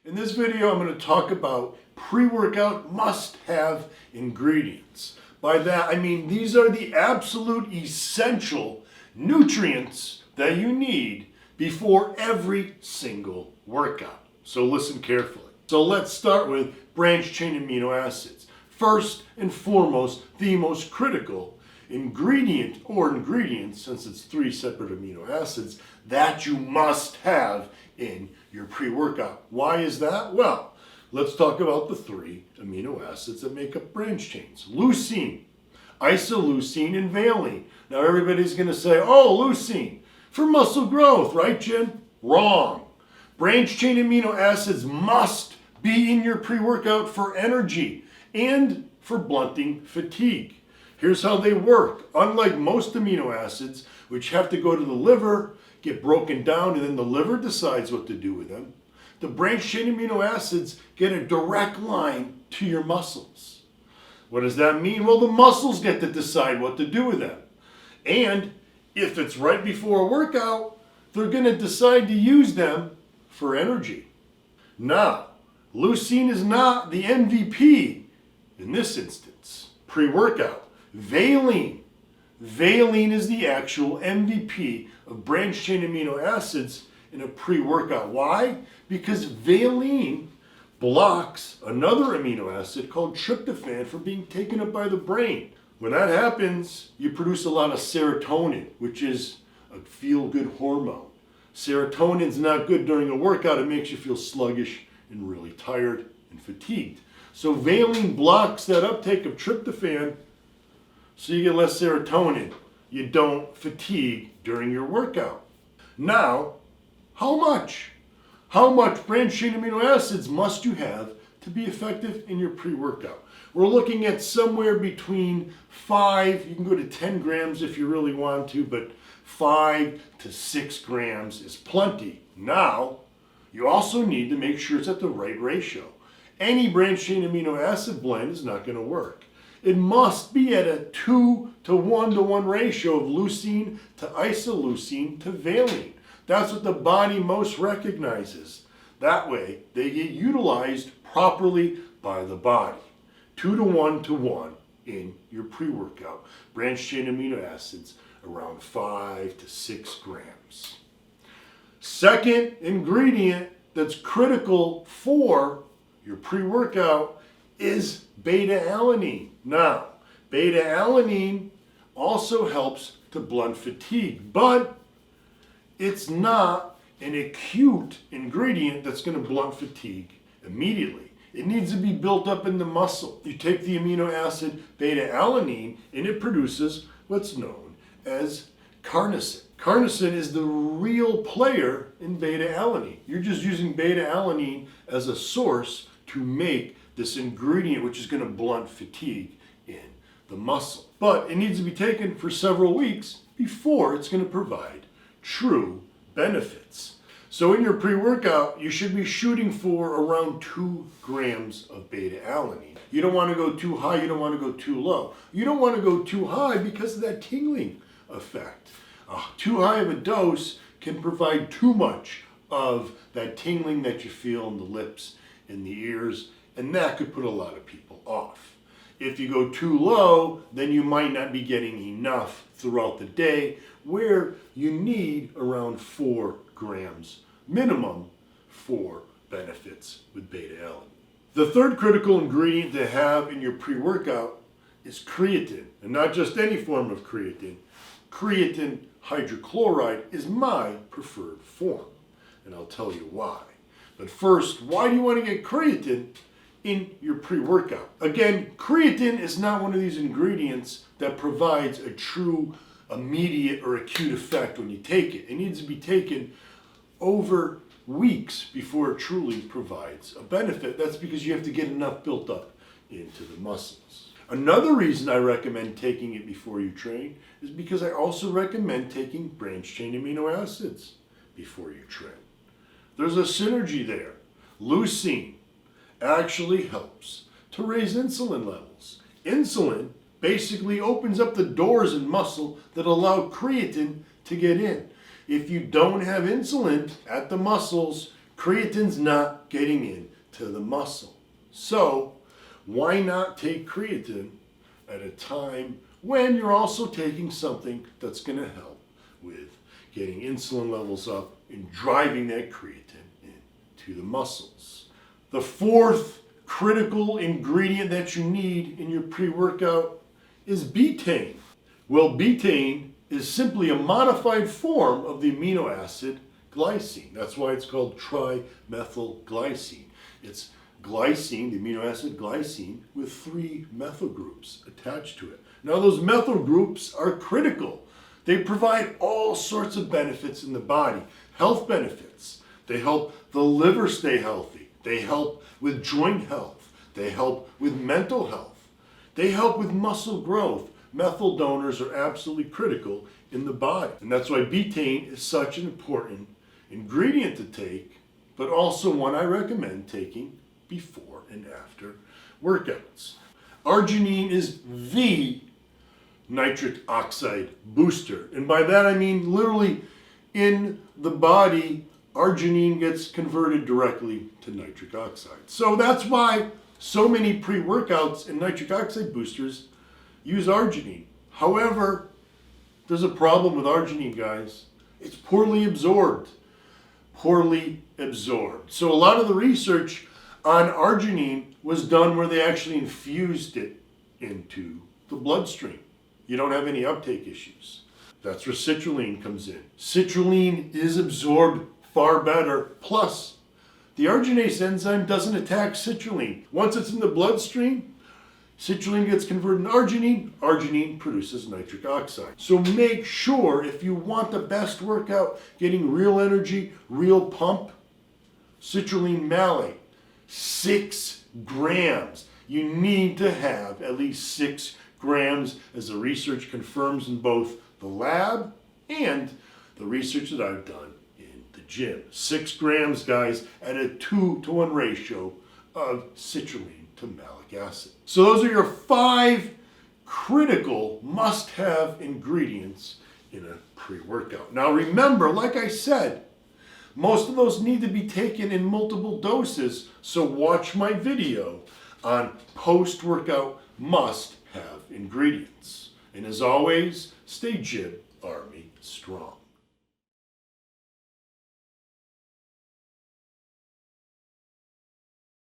In this video, I'm going to talk about pre-workout must-have ingredients. By that, I mean these are the absolute essential nutrients that you need before every single workout. So listen carefully. So let's start with branched-chain amino acids. First and foremost, the most critical ingredient or ingredients, since it's three separate amino acids, that you must have in your pre-workout. Why is that? Well, let's talk about the three amino acids that make up branch chains. Leucine, isoleucine, and valine. Now everybody's going to say, oh, leucine, for muscle growth, right, Jim? Wrong. Branch chain amino acids must be in your pre-workout for energy and for blunting fatigue. Here's how they work. Unlike most amino acids, which have to go to the liver, get broken down, and then the liver decides what to do with them, the branched chain amino acids get a direct line to your muscles. What does that mean? Well, the muscles get to decide what to do with them. And if it's right before a workout, they're going to decide to use them for energy. Now, leucine is not the MVP in this instance. Pre-workout. Valine is the actual MVP of branched chain amino acids in a pre-workout. Why? Because valine blocks another amino acid called tryptophan from being taken up by the brain. When that happens, you produce a lot of serotonin, which is a feel-good hormone. Serotonin's not good during a workout. It makes you feel sluggish and really tired and fatigued. So valine blocks that uptake of tryptophan, so you get less serotonin. You don't fatigue during your workout. Now, how much? How much branched chain amino acids must you have to be effective in your pre-workout? We're looking at somewhere between 5, you can go to 10 grams if you really want to, but 5 to 6 grams is plenty. Now, you also need to make sure it's at the right ratio. Any branched chain amino acid blend is not going to work. It must be at a 2 to 1 to 1 ratio of leucine to isoleucine to valine. That's what the body most recognizes. That way, they get utilized properly by the body. 2 to 1 to 1 in your pre-workout. Branched chain amino acids around 5 to 6 grams. Second ingredient that's critical for your pre-workout is beta-alanine. Now, beta-alanine also helps to blunt fatigue, but it's not an acute ingredient that's going to blunt fatigue immediately. It needs to be built up in the muscle. You take the amino acid beta-alanine and it produces what's known as carnosine. Carnosine is the real player in beta-alanine. You're just using beta-alanine as a source to make this ingredient which is going to blunt fatigue in the muscle. But it needs to be taken for several weeks before it's going to provide true benefits. So in your pre-workout, you should be shooting for around 2 grams of beta-alanine. You don't want to go too high, you don't want to go too low. You don't want to go too high because of that tingling effect. Too high of a dose can provide too much of that tingling that you feel in the lips and the ears, and that could put a lot of people off. If you go too low, then you might not be getting enough throughout the day, where you need around 4 grams minimum for benefits with beta-alanine. The third critical ingredient to have in your pre-workout is creatine, and not just any form of creatine. Creatine hydrochloride is my preferred form, and I'll tell you why. But first, why do you want to get creatine in your pre-workout? Again, creatine is not one of these ingredients that provides a true immediate or acute effect when you take it. It needs to be taken over weeks before it truly provides a benefit. That's because you have to get enough built up into the muscles. Another reason I recommend taking it before you train is because I also recommend taking branched chain amino acids before you train. There's a synergy there. Leucine actually helps to raise insulin levels. Insulin basically opens up the doors in muscle that allow creatine to get in. If you don't have insulin at the muscles, Creatine's not getting into the muscle. So why not take creatine at a time when you're also taking something that's going to help with getting insulin levels up and driving that creatine into the muscles. The fourth critical ingredient that you need in your pre-workout is betaine. Well, betaine is simply a modified form of the amino acid glycine. That's why it's called trimethylglycine. It's glycine, the amino acid glycine, with 3 methyl groups attached to it. Now those methyl groups are critical. They provide all sorts of benefits in the body, health benefits. They help the liver stay healthy. They help with joint health. They help with mental health. They help with muscle growth. Methyl donors are absolutely critical in the body. And that's why betaine is such an important ingredient to take, but also one I recommend taking before and after workouts. Arginine is the nitric oxide booster. And by that I mean literally in the body, arginine gets converted directly to nitric oxide. So that's why so many pre-workouts and nitric oxide boosters use arginine. However, there's a problem with arginine, guys. It's poorly absorbed. Poorly absorbed. So a lot of the research on arginine was done where they actually infused it into the bloodstream. You don't have any uptake issues. That's where citrulline comes in. Citrulline is absorbed far better. Plus, the arginase enzyme doesn't attack citrulline. Once it's in the bloodstream, citrulline gets converted to arginine. Arginine produces nitric oxide. So make sure, if you want the best workout, getting real energy, real pump, citrulline malate, 6 grams. You need to have at least 6 grams, as the research confirms in both the lab and the research that I've done in the gym. 6 grams, guys, at a 2-to-1 ratio of citrulline to malic acid. So those are your 5 critical must-have ingredients in a pre-workout. Now remember, like I said, most of those need to be taken in multiple doses, so watch my video on post-workout must-have ingredients. And as always, stay Gym Army strong.